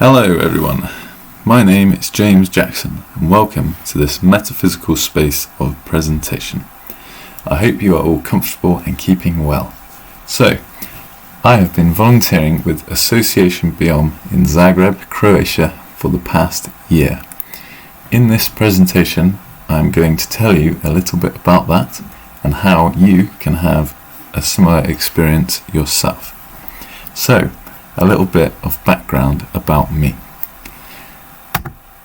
Hello everyone, my name is James Jackson and welcome to this metaphysical space of presentation. I hope you are all comfortable and keeping well. So, I have been volunteering with Association Biom in Zagreb, Croatia for the past year. In this presentation, I am going to tell you a little bit about that and how you can have a similar experience yourself. So, a little bit of background about me.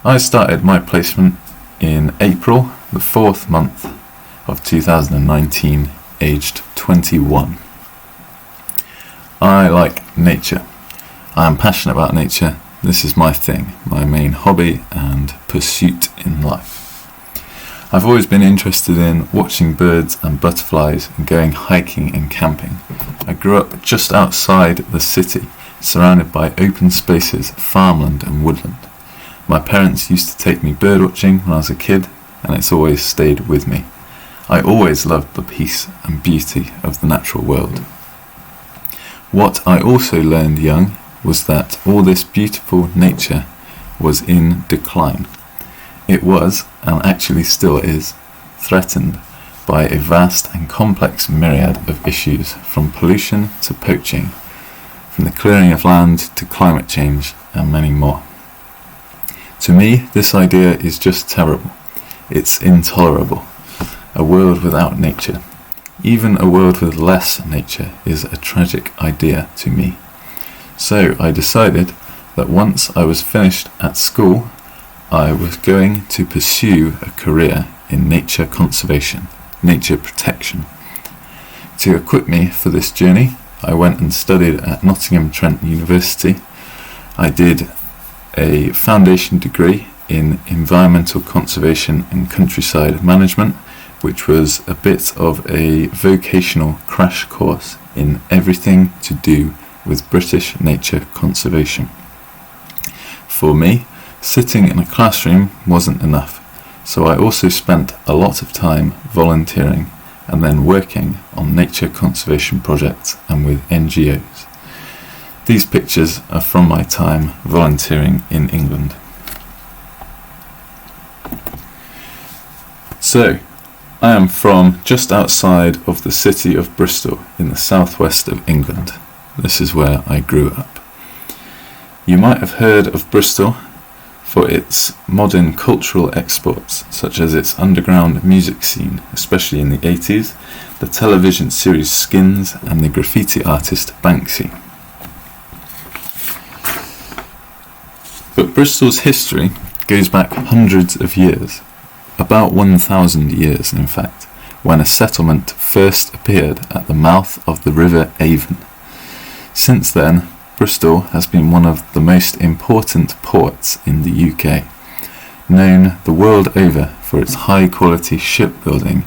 I started my placement in April, the 4th month of 2019, aged 21. I like nature. I am passionate about nature. This is my thing, my main hobby and pursuit in life. I've always been interested in watching birds and butterflies and going hiking and camping. I grew up just outside the city, surrounded by open spaces, farmland and woodland. My parents used to take me birdwatching when I was a kid, and it's always stayed with me. I always loved the peace and beauty of the natural world. What I also learned young was that all this beautiful nature was in decline. It was, and actually still is, threatened by a vast and complex myriad of issues, from pollution to poaching, from the clearing of land to climate change, and many more. To me, this idea is just terrible. It's intolerable. A world without nature, even a world with less nature, is a tragic idea to me. So I decided that once I was finished at school, I was going to pursue a career in nature conservation, nature protection. To equip me for this journey, I went and studied at Nottingham Trent University. I did a foundation degree in environmental conservation and countryside management, which was a bit of a vocational crash course in everything to do with British nature conservation. For me, sitting in a classroom wasn't enough, so I also spent a lot of time volunteering and then working on nature conservation projects and with NGOs. These pictures are from my time volunteering in England. So, I am from just outside of the city of Bristol in the southwest of England. This is where I grew up. You might have heard of Bristol for its modern cultural exports, such as its underground music scene, especially in the 80s, the television series Skins, and the graffiti artist Banksy. But Bristol's history goes back hundreds of years, about 1,000 years in fact, when a settlement first appeared at the mouth of the River Avon. Since then, Bristol has been one of the most important ports in the UK, known the world over for its high-quality shipbuilding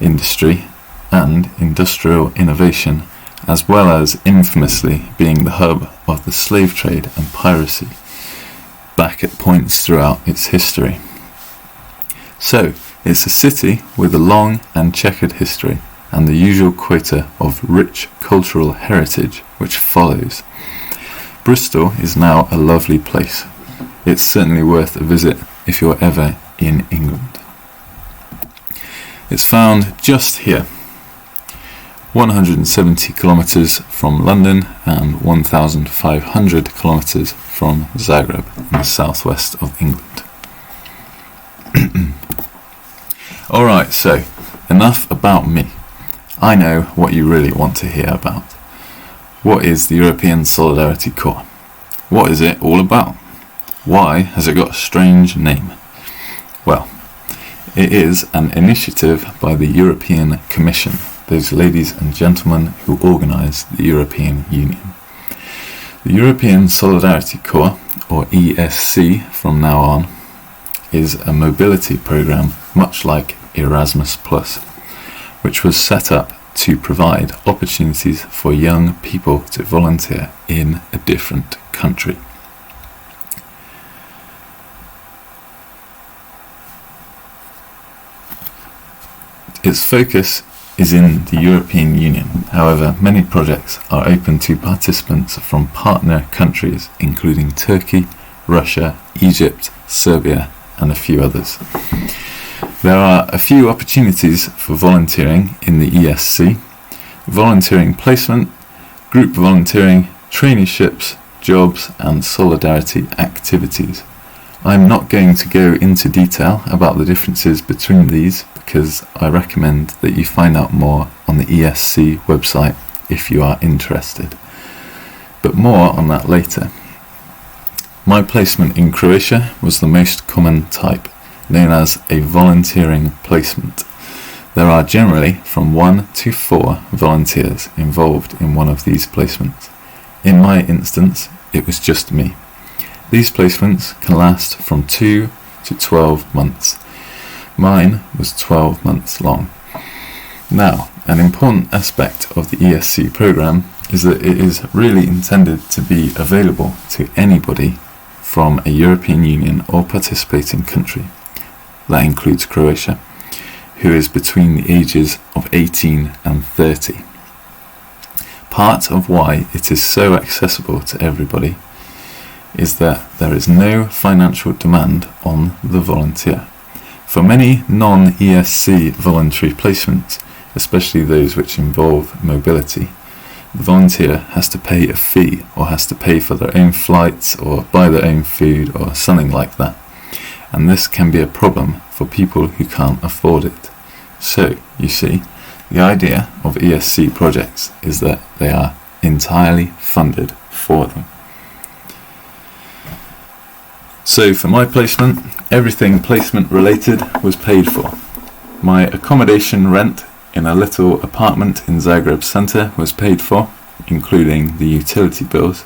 industry and industrial innovation, as well as infamously being the hub of the slave trade and piracy, back at points throughout its history. So, it's a city with a long and checkered history, and the usual quota of rich cultural heritage which follows. Bristol is now a lovely place. It's certainly worth a visit if you're ever in England. It's found just here, 170 kilometres from London and 1,500 kilometres from Zagreb in the southwest of England. Alright, so enough about me. I know what you really want to hear about. What is the European Solidarity Corps? What is it all about? Why has it got a strange name? Well, it is an initiative by the European Commission, those ladies and gentlemen who organise the European Union. The European Solidarity Corps, or ESC from now on, is a mobility programme much like Erasmus+, which was set up to provide opportunities for young people to volunteer in a different country. Its focus is in the European Union. However, many projects are open to participants from partner countries, including Turkey, Russia, Egypt, Serbia, and a few others. There are a few opportunities for volunteering in the ESC: volunteering placement, group volunteering, traineeships, jobs, and solidarity activities. I'm not going to go into detail about the differences between these because I recommend that you find out more on the ESC website if you are interested. But more on that later. My placement in Croatia was the most common type, known as a volunteering placement. There are generally from 1 to 4 volunteers involved in one of these placements. In my instance, it was just me. These placements can last from 2 to 12 months. Mine was 12 months long. Now, an important aspect of the ESC programme is that it is really intended to be available to anybody from a European Union or participating country. That includes Croatia, who is between the ages of 18 and 30. Part of why it is so accessible to everybody is that there is no financial demand on the volunteer. For many non-ESC voluntary placements, especially those which involve mobility, the volunteer has to pay a fee or has to pay for their own flights or buy their own food or something like that. And this can be a problem for people who can't afford it. So, you see, the idea of ESC projects is that they are entirely funded for them. So for my placement, everything placement related was paid for. My accommodation rent in a little apartment in Zagreb centre was paid for, including the utility bills.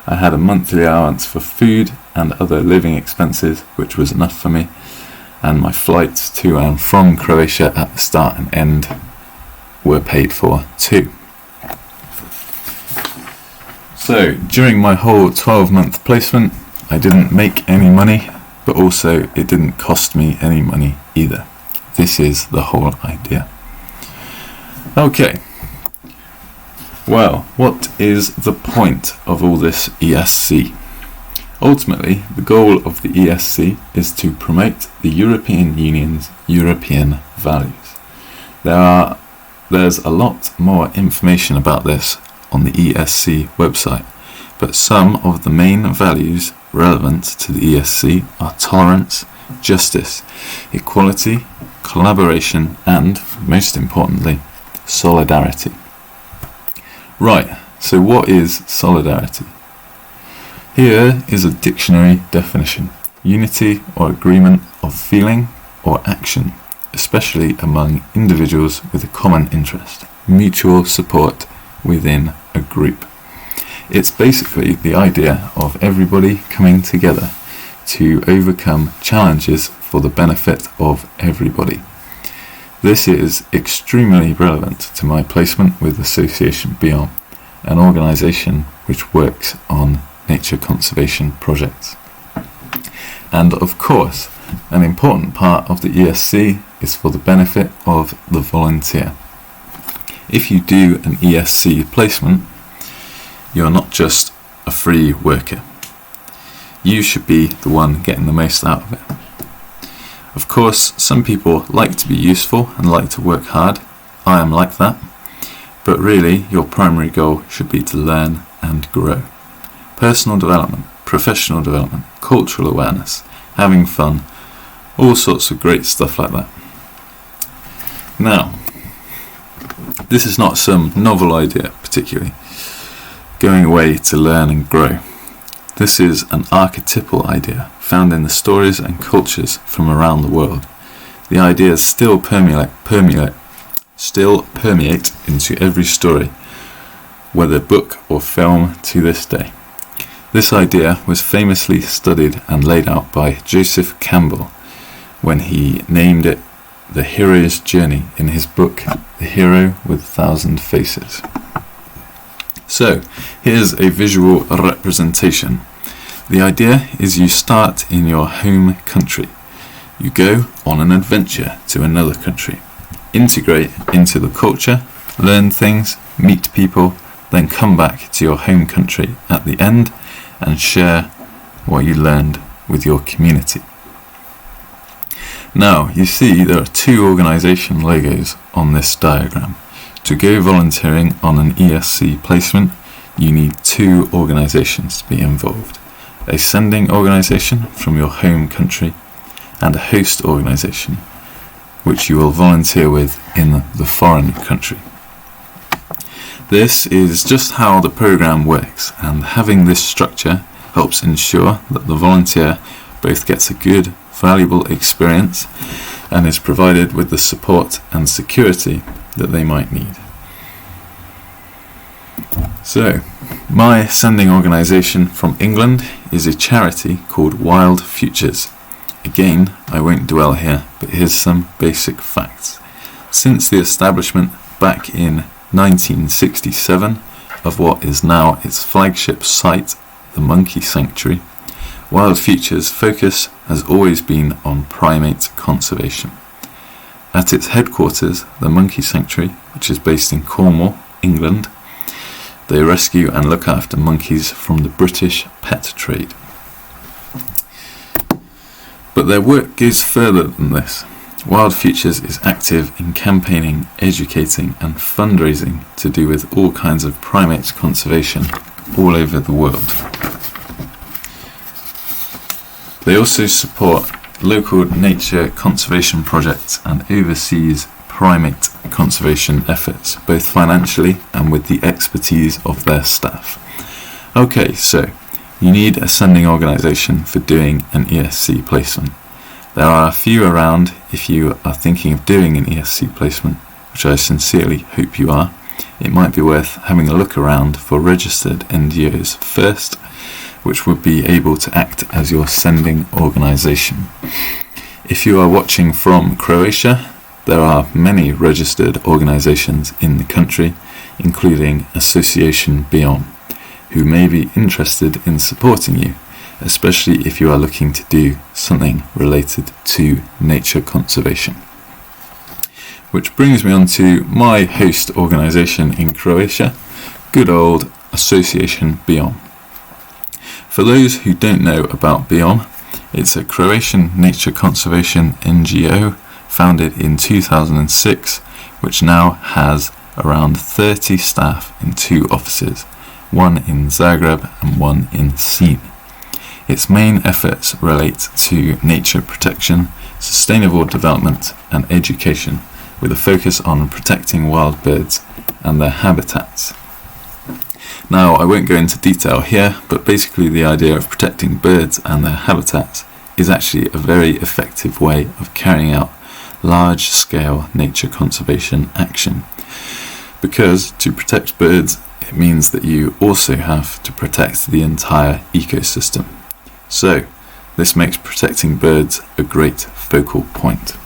I had a monthly allowance for food and other living expenses, which was enough for me, and my flights to and from Croatia at the start and end were paid for too. So during my whole 12-month placement, I didn't make any money, but also it didn't cost me any money either. This is the whole idea. Okay. Well, what is the point of all this ESC? Ultimately, the goal of the ESC is to promote the European Union's European values. There's a lot more information about this on the ESC website, but some of the main values relevant to the ESC are tolerance, justice, equality, collaboration, and, most importantly, solidarity. Right, so what is solidarity? Here is a dictionary definition: unity or agreement of feeling or action, especially among individuals with a common interest, mutual support within a group. It's basically the idea of everybody coming together to overcome challenges for the benefit of everybody. This is extremely relevant to my placement with Association Beyond, an organisation which works on nature conservation projects. And of course, an important part of the ESC is for the benefit of the volunteer. If you do an ESC placement, you're not just a free worker. You should be the one getting the most out of it. Of course, some people like to be useful and like to work hard. I am like that. But really, your primary goal should be to learn and grow. Personal development, professional development, cultural awareness, having fun, all sorts of great stuff like that. Now, this is not some novel idea particularly, going away to learn and grow. This is an archetypal idea found in the stories and cultures from around the world. The ideas still permeate into every story, whether book or film, to this day. This idea was famously studied and laid out by Joseph Campbell when he named it The Hero's Journey in his book The Hero with 1,000 Faces. So, here's a visual representation. The idea is you start in your home country. You go on an adventure to another country. integrate into the culture, learn things, meet people, then come back to your home country at the end and share what you learned with your community. Now, you see there are two organisation logos on this diagram. To go volunteering on an ESC placement, you need two organisations to be involved. A sending organisation from your home country and a host organisation which you will volunteer with in the foreign country. This is just how the programme works, and having this structure helps ensure that the volunteer both gets a good, valuable experience and is provided with the support and security that they might need. So, my sending organisation from England is a charity called Wild Futures. Again, I won't dwell here, but here's some basic facts. Since the establishment back in 1967 of what is now its flagship site, the Monkey Sanctuary, Wild Futures' focus has always been on primate conservation. At its headquarters, the Monkey Sanctuary, which is based in Cornwall, England, they rescue and look after monkeys from the British pet trade. But their work goes further than this. Wild Futures is active in campaigning, educating and fundraising to do with all kinds of primate conservation all over the world. They also support local nature conservation projects and overseas primate conservation efforts, both financially and with the expertise of their staff. Okay, so you need a sending organisation for doing an ESC placement. There are a few around if you are thinking of doing an ESC placement, which I sincerely hope you are. It might be worth having a look around for registered NGOs first, which would be able to act as your sending organisation. If you are watching from Croatia, there are many registered organisations in the country, including Association Beyond, who may be interested in supporting you, especially if you are looking to do something related to nature conservation. Which brings me on to my host organisation in Croatia, good old Association Beyond. For those who don't know about Beyond, it's a Croatian nature conservation NGO founded in 2006, which now has around 30 staff in 2 offices, one in Zagreb and one in Sinj. Its main efforts relate to nature protection, sustainable development and education, with a focus on protecting wild birds and their habitats. Now, I won't go into detail here, but basically the idea of protecting birds and their habitats is actually a very effective way of carrying out large-scale nature conservation action. Because to protect birds, it means that you also have to protect the entire ecosystem. So, this makes protecting birds a great focal point.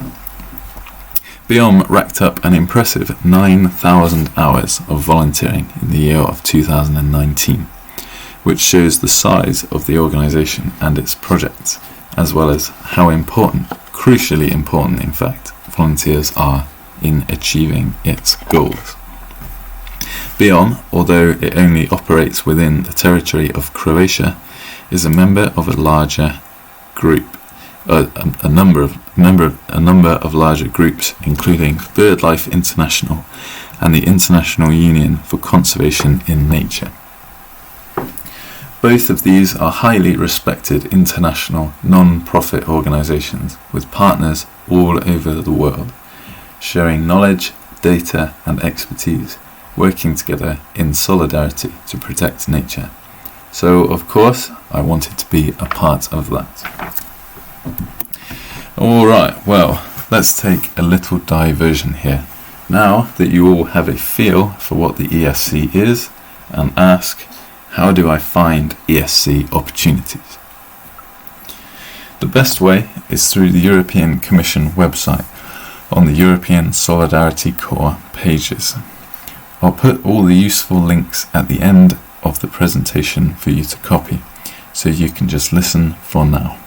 Beyond racked up an impressive 9,000 hours of volunteering in the year of 2019, which shows the size of the organisation and its projects, as well as how important, crucially important in fact, volunteers are in achieving its goals. Beyond, although it only operates within the territory of Croatia, is a member of a larger group, a number of larger groups, including BirdLife International and the International Union for Conservation in Nature. Both of these are highly respected international non-profit organisations with partners all over the world, sharing knowledge, data and expertise, working together in solidarity to protect nature. So, of course, I wanted to be a part of that. Alright, well, let's take a little diversion here. Now that you all have a feel for what the ESC is, and ask, how do I find ESC opportunities? The best way is through the European Commission website on the European Solidarity Corps pages. I'll put all the useful links at the end of the presentation for you to copy, so you can just listen for now.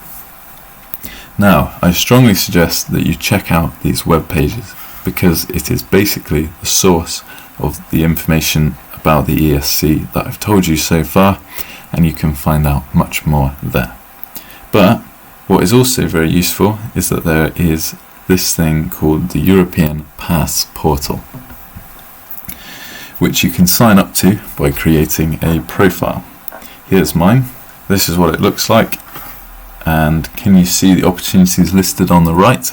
Now, I strongly suggest that you check out these web pages. because it is basically the source of the information about the ESC that I've told you so far, and you can find out much more there. But what is also very useful is that there is this thing called the European Pass Portal, which you can sign up to by creating a profile. Here's mine. This is what it looks like. And can you see the opportunities listed on the right?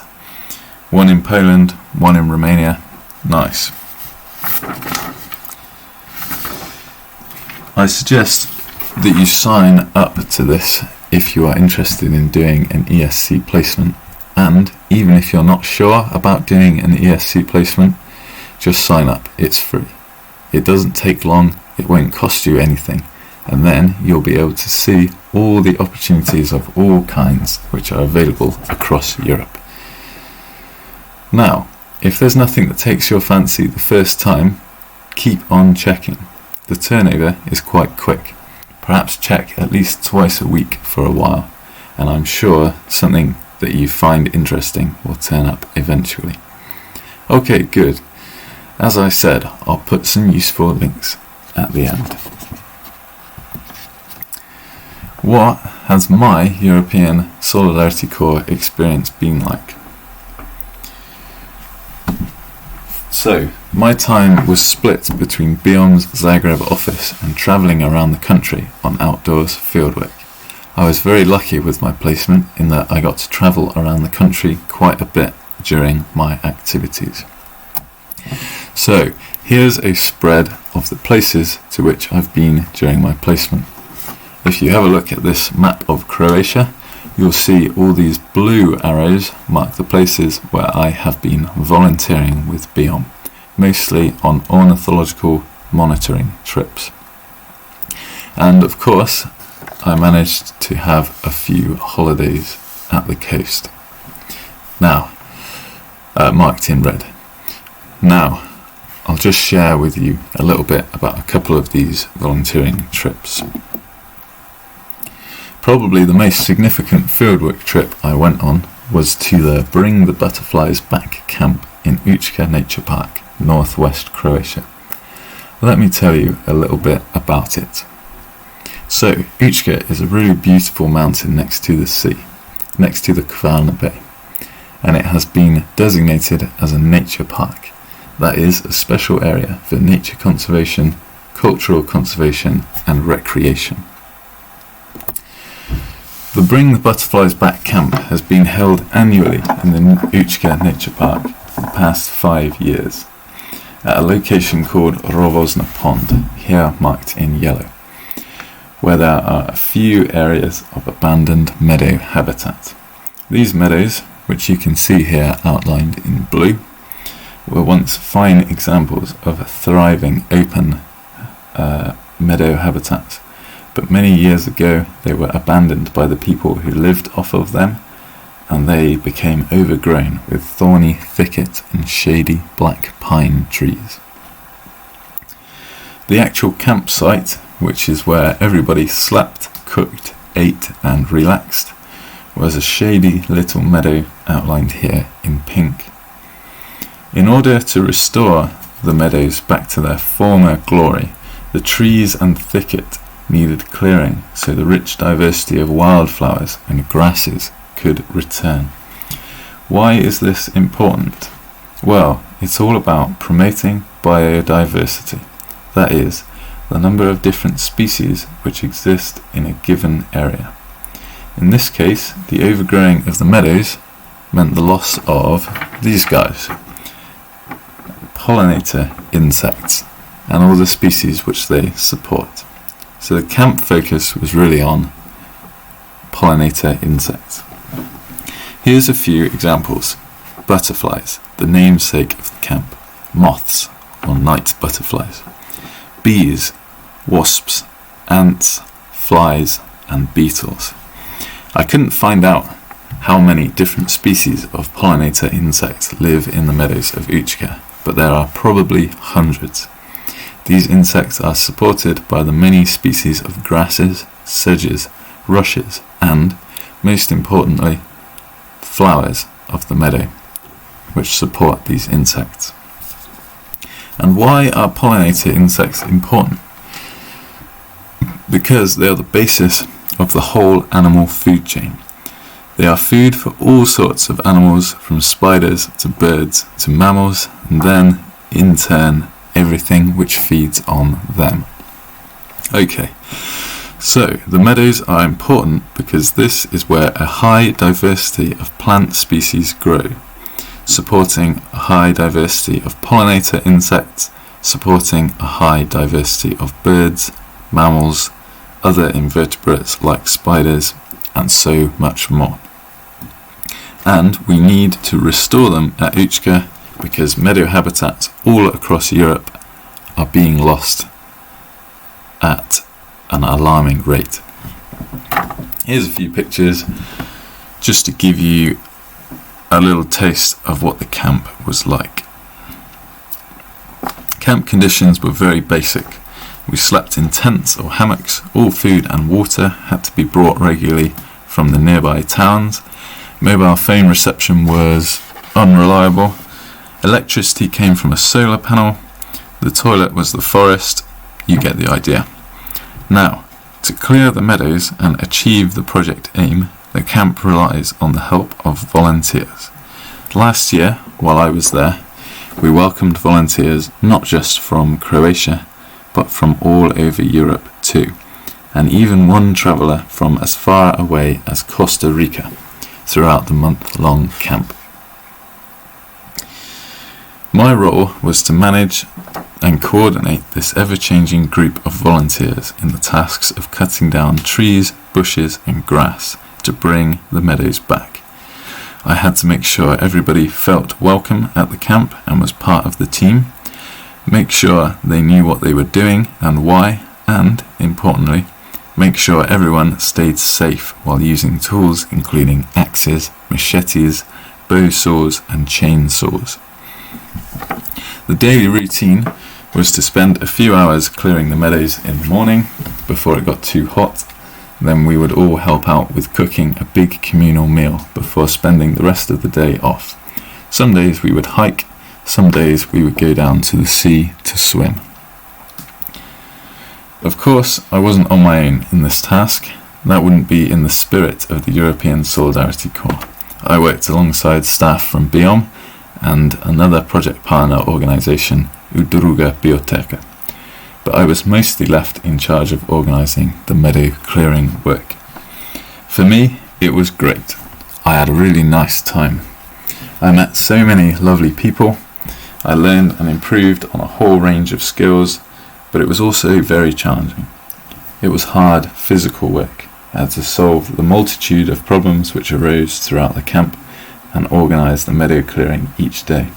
One in Poland, one in Romania. Nice. I suggest that you sign up to this if you are interested in doing an ESC placement, and even if you're not sure about doing an ESC placement, just sign up. It's free. It doesn't take long, it won't cost you anything, and then you'll be able to see all the opportunities of all kinds which are available across Europe. Now, if there's nothing that takes your fancy the first time, keep on checking. The turnover is quite quick. Perhaps check at least twice a week for a while, and I'm sure something that you find interesting will turn up eventually. Okay, good. As I said, I'll put some useful links at the end. What has my European Solidarity Corps experience been like? So, my time was split between BIOM's Zagreb office and travelling around the country on outdoors fieldwork. I was very lucky with my placement in that I got to travel around the country quite a bit during my activities. So, here's a spread of the places to which I've been during my placement. If you have a look at this map of Croatia, you'll see all these blue arrows mark the places where I have been volunteering with BIOM, mostly on ornithological monitoring trips. And of course, I managed to have a few holidays at the coast. Now, marked in red. Now, I'll just share with you a little bit about a couple of these volunteering trips. Probably the most significant fieldwork trip I went on was to the Bring the Butterflies Back camp in Učka Nature Park, northwest Croatia. Let me tell you a little bit about it. So, Učka is a really beautiful mountain next to the sea, next to the Kvarner Bay, and it has been designated as a nature park. That is a special area for nature conservation, cultural conservation and recreation. The Bring the Butterflies Back camp has been held annually in the Učka Nature Park for the past 5 years, at a location called Rovozna Pond, here marked in yellow, where there are a few areas of abandoned meadow habitat. These meadows, which you can see here outlined in blue, were once fine examples of a thriving open meadow habitat, but many years ago they were abandoned by the people who lived off of them, and they became overgrown with thorny thicket and shady black pine trees. The actual campsite, which is where everybody slept, cooked, ate and relaxed, was a shady little meadow outlined here in pink. In order to restore the meadows back to their former glory, the trees and thicket needed clearing so the rich diversity of wildflowers and grasses could return. Why is this important? Well, it's all about promoting biodiversity, that is, the number of different species which exist in a given area. In this case, the overgrowing of the meadows meant the loss of these guys, pollinator insects, and all the species which they support. So the camp focus was really on pollinator insects. Here's a few examples. Butterflies, the namesake of the camp. Moths, or night butterflies. Bees, wasps, ants, flies, and beetles. I couldn't find out how many different species of pollinator insects live in the meadows of Učka, but there are probably hundreds. These insects are supported by the many species of grasses, sedges, rushes, and, most importantly, flowers of the meadow. which support these insects. And why are pollinator insects important? Because they are the basis of the whole animal food chain. They are food for all sorts of animals, from spiders to birds to mammals, and then, in turn, everything which feeds on them. Okay, so the meadows are important because this is where a high diversity of plant species grow, supporting a high diversity of pollinator insects, supporting a high diversity of birds, mammals, other invertebrates like spiders, and so much more. And we need to restore them at Uchka because meadow habitats all across Europe are being lost at an alarming rate. Here's a few pictures just to give you a little taste of what the camp was like. Camp conditions were very basic. We slept in tents or hammocks. All food and water had to be brought regularly from the nearby towns. Mobile phone reception was unreliable. Electricity came from a solar panel. The toilet was the forest. You get the idea. Now, to clear the meadows and achieve the project aim, the camp relies on the help of volunteers. Last year, while I was there, we welcomed volunteers not just from Croatia, but from all over Europe too, and even one traveller from as far away as Costa Rica throughout the month-long camp. My role was to manage and coordinate this ever-changing group of volunteers in the tasks of cutting down trees, bushes and grass to bring the meadows back. I had to make sure everybody felt welcome at the camp and was part of the team, make sure they knew what they were doing and why, and, importantly, make sure everyone stayed safe while using tools including axes, machetes, bow saws and chainsaws. The daily routine was to spend a few hours clearing the meadows in the morning before it got too hot. Then we would all help out with cooking a big communal meal before spending the rest of the day off. Some days we would hike, some days we would go down to the sea to swim. Of course, I wasn't on my own in this task. That wouldn't be in the spirit of the European Solidarity Corps. I worked alongside staff from BIOM and another project partner organisation, Udruga Bioteka, but I was mostly left in charge of organising the meadow clearing work. For me, it was great. I had a really nice time. I met so many lovely people. I learned and improved on a whole range of skills, but it was also very challenging. It was hard physical work. I had to solve the multitude of problems which arose throughout the camp and organise the meadow clearing each day.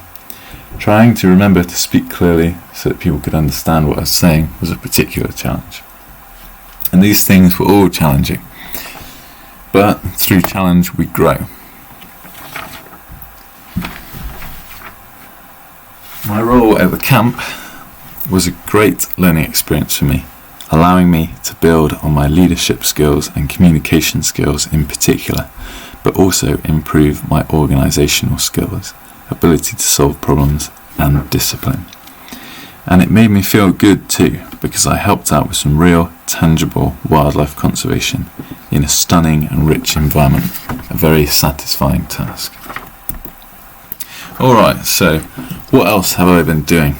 Trying to remember to speak clearly so that people could understand what I was saying was a particular challenge. And these things were all challenging, but through challenge we grow. My role at the camp was a great learning experience for me, allowing me to build on my leadership skills and communication skills in particular, but also improve my organisational skills, ability to solve problems and discipline. And it made me feel good too, because I helped out with some real, tangible wildlife conservation in a stunning and rich environment, a very satisfying task. Alright, so what else have I been doing?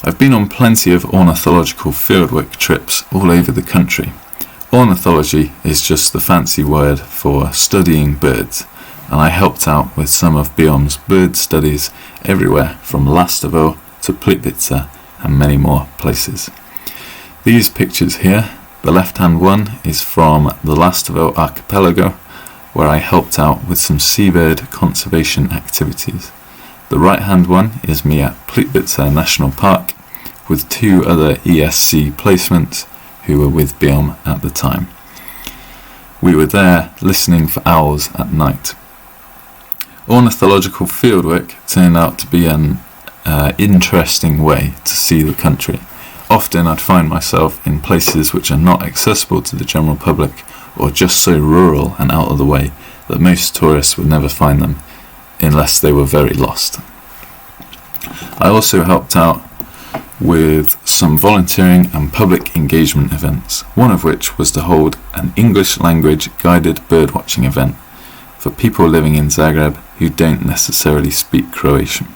I've been on plenty of ornithological fieldwork trips all over the country. Ornithology is just the fancy word for studying birds, and I helped out with some of BIOM's bird studies everywhere from Lastovo to Plitvice and many more places. These pictures here, the left-hand one is from the Lastovo archipelago, where I helped out with some seabird conservation activities. The right-hand one is me at Plitvice National Park with two other ESC placements who were with BIOM at the time. We were there listening for owls at night. Ornithological fieldwork turned out to be an interesting way to see the country. Often I'd find myself in places which are not accessible to the general public or just so rural and out of the way that most tourists would never find them unless they were very lost. I also helped out with some volunteering and public engagement events, one of which was to hold an English language guided birdwatching event for people living in Zagreb who don't necessarily speak Croatian.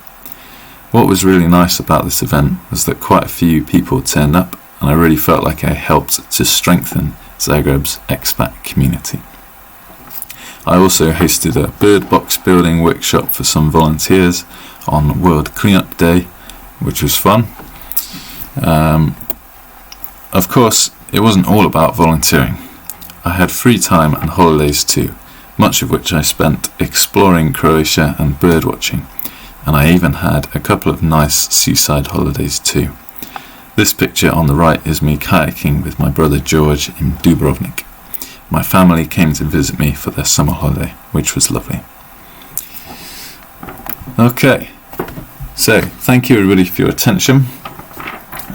What was really nice about this event was that quite a few people turned up, and I really felt like I helped to strengthen Zagreb's expat community. I also hosted a bird box building workshop for some volunteers on World Cleanup Day, which was fun. Of course, it wasn't all about volunteering. I had free time and holidays too, much of which I spent exploring Croatia and bird watching, and I even had a couple of nice seaside holidays too. This picture on the right is me kayaking with my brother George in Dubrovnik. My family came to visit me for their summer holiday, which was lovely. Okay, so thank you everybody for your attention.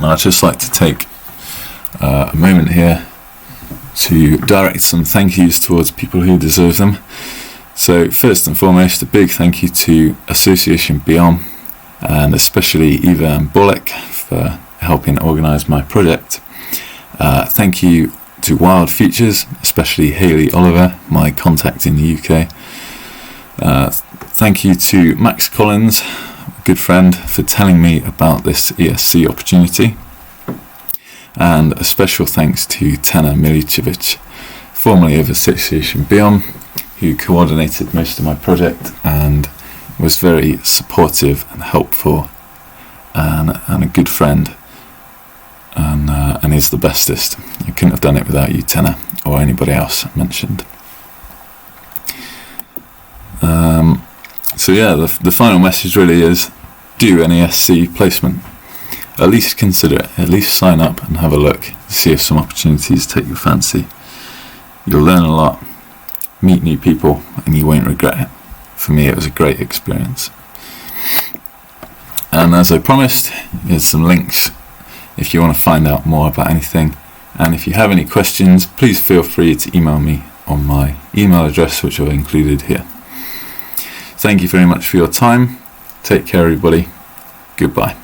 I'd just like to take a moment here to direct some thank yous towards people who deserve them. So first and foremost, a big thank you to Association Beyond, and especially Eva and Bolek for helping organise my project. Thank you to Wild Futures, especially Hayley Oliver, my contact in the UK. Thank you to Max Collins, a good friend, for telling me about this ESC opportunity. And a special thanks to Tena Milicevic, formerly of Association Beyond, who coordinated most of my project and was very supportive and helpful and a good friend, and is the bestest. I couldn't have done it without you, Tena, or anybody else mentioned. So yeah, the final message really is, do an ESC placement. At least consider it, at least sign up and have a look to see if some opportunities take your fancy. You'll learn a lot, meet new people, and you won't regret it. For me, it was a great experience. And as I promised, here's some links if you want to find out more about anything. And if you have any questions, please feel free to email me on my email address, which I've included here. Thank you very much for your time. Take care, everybody. Goodbye.